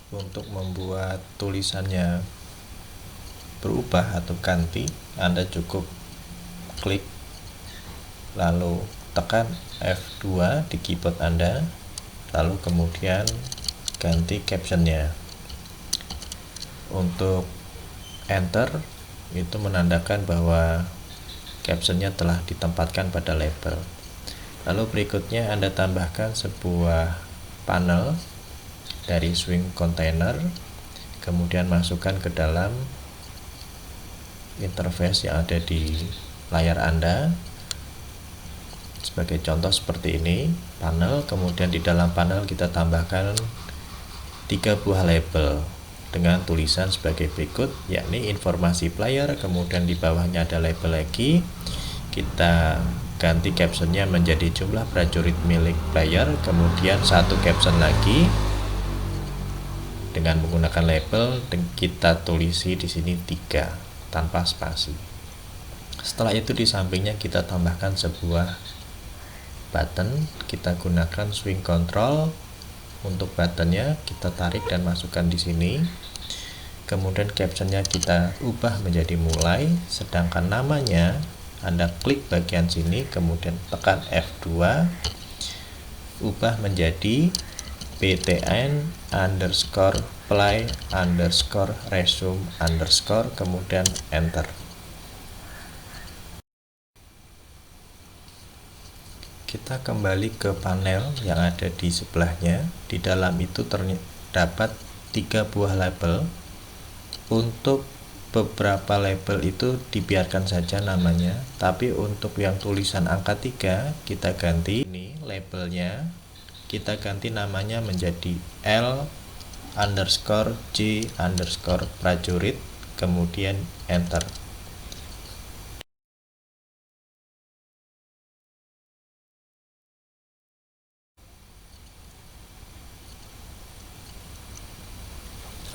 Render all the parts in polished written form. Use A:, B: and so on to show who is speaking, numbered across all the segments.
A: untuk membuat tulisannya berubah atau ganti, Anda cukup klik lalu tekan F2 di keyboard Anda, lalu kemudian ganti captionnya. Untuk enter itu menandakan bahwa captionnya telah ditempatkan pada label. Lalu berikutnya Anda tambahkan sebuah panel dari swing container, kemudian masukkan ke dalam interface yang ada di layar Anda. Sebagai contoh seperti ini, panel, kemudian di dalam panel kita tambahkan 3 buah label dengan tulisan sebagai berikut, yakni informasi player, kemudian di bawahnya ada label lagi. Kita ganti captionnya menjadi jumlah prajurit milik player, kemudian satu caption lagi dengan menggunakan label, dan kita tulisi di sini 3 tanpa spasi. Setelah itu di sampingnya kita tambahkan sebuah button, kita gunakan swing control. Untuk buttonnya kita tarik dan masukkan di sini. Kemudian captionnya kita ubah menjadi mulai, sedangkan namanya Anda klik bagian sini, kemudian tekan F2, ubah menjadi btn underscore play underscore resume underscore, kemudian enter. Kita kembali ke panel yang ada di sebelahnya. Di dalam itu terdapat 3 buah label. Untuk beberapa label itu dibiarkan saja namanya, tapi untuk yang tulisan angka 3 kita ganti. Ini labelnya kita ganti namanya menjadi L underscore J underscore prajurit, kemudian enter.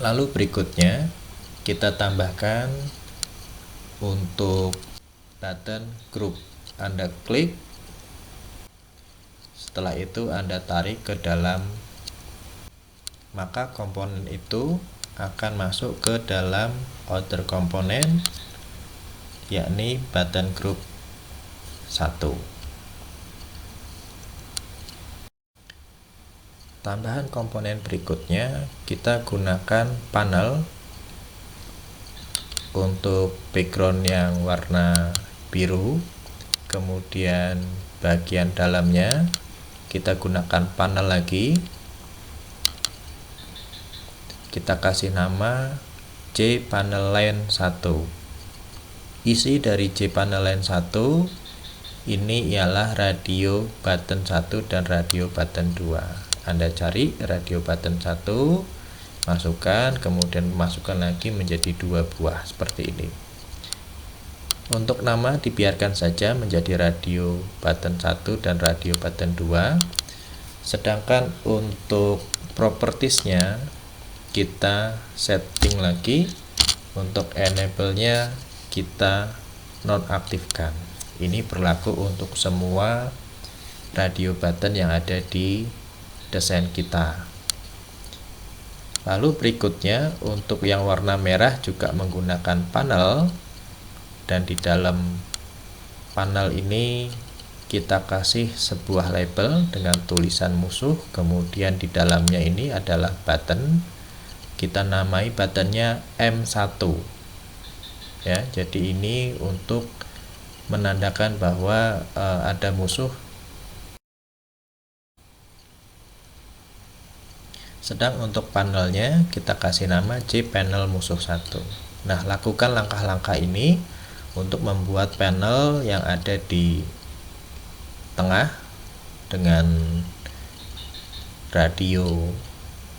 A: Lalu berikutnya kita tambahkan untuk button group. Anda klik, setelah itu Anda tarik ke dalam, maka komponen itu akan masuk ke dalam outer komponen, yakni button group 1. Tambahan komponen berikutnya, kita gunakan panel untuk background yang warna biru, kemudian bagian dalamnya kita gunakan panel lagi, kita kasih nama JPanelLine 1. Isi dari JPanelLine 1 ini ialah radio button 1 dan radio button 2. Anda cari radio button 1, masukkan, kemudian masukkan lagi menjadi 2 buah seperti ini. Untuk nama dibiarkan saja menjadi radio button 1 dan radio button 2. Sedangkan untuk propertiesnya kita setting lagi. Untuk enable-nya kita nonaktifkan. Ini berlaku untuk semua radio button yang ada di desain kita. Lalu berikutnya untuk yang warna merah juga menggunakan panel, dan di dalam panel ini kita kasih sebuah label dengan tulisan musuh, kemudian di dalamnya ini adalah button. Kita namai buttonnya M1 ya. Jadi ini untuk menandakan bahwa ada musuh. Sedang untuk panelnya kita kasih nama JPanel musuh 1. Nah, lakukan langkah-langkah ini untuk membuat panel yang ada di tengah dengan radio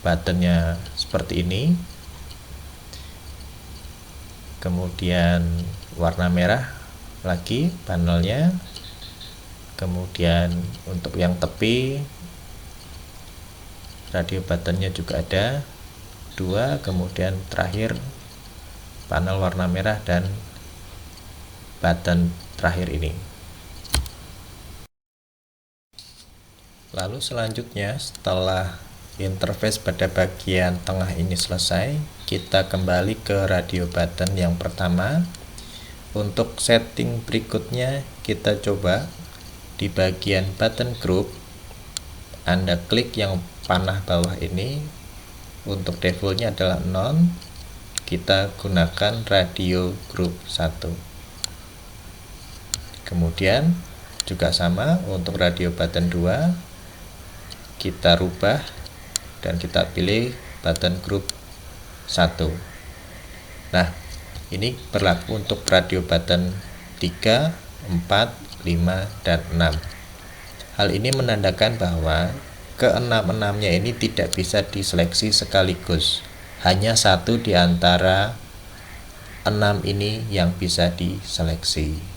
A: buttonnya seperti ini, kemudian warna merah lagi panelnya, kemudian untuk yang tepi radio buttonnya juga ada 2, kemudian terakhir panel warna merah dan button terakhir ini. Lalu selanjutnya setelah interface pada bagian tengah ini selesai, kita kembali ke radio button yang pertama. Untuk setting berikutnya, kita coba di bagian button group, Anda klik yang panah bawah ini. Untuk defaultnya adalah none, kita gunakan radio group 1. Kemudian juga sama untuk radio button 2, kita rubah dan kita pilih button group 1. Nah, ini berlaku untuk radio button 3, 4, 5, dan 6. Hal ini menandakan bahwa keenam-enamnya ini tidak bisa diseleksi sekaligus. Hanya satu di antara 6 ini yang bisa diseleksi.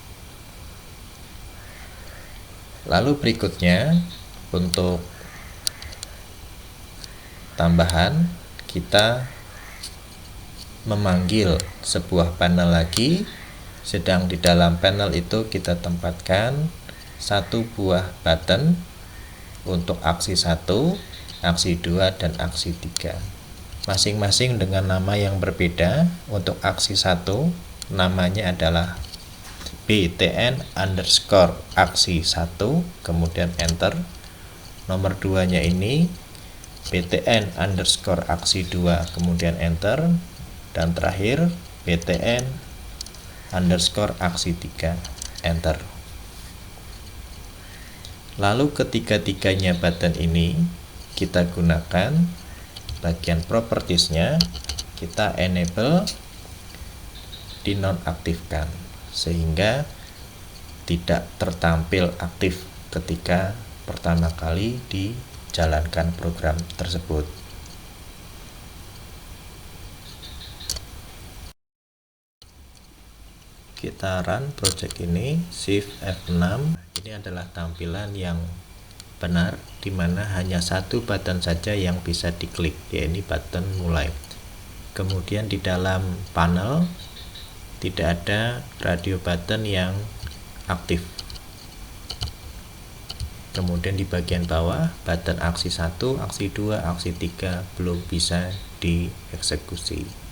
A: Lalu berikutnya, untuk tambahan, kita memanggil sebuah panel lagi, sedang di dalam panel itu kita tempatkan satu buah button untuk aksi 1, aksi 2, dan aksi 3. Masing-masing dengan nama yang berbeda. Untuk aksi 1, namanya adalah btn underscore aksi 1, kemudian enter. Nomor 2 nya ini btn underscore aksi 2, kemudian enter. Dan terakhir btn underscore aksi 3, enter. Lalu ketiga-tiganya button ini kita gunakan bagian propertiesnya, kita enable, dinonaktifkan sehingga tidak tertampil aktif ketika pertama kali dijalankan program tersebut. Kita run project ini, shift F6. Ini adalah tampilan yang benar, di mana hanya satu button saja yang bisa diklik, yaitu button mulai. Kemudian di dalam panel tidak ada radio button yang aktif. Kemudian di bagian bawah, button aksi 1, aksi 2, aksi 3 belum bisa dieksekusi.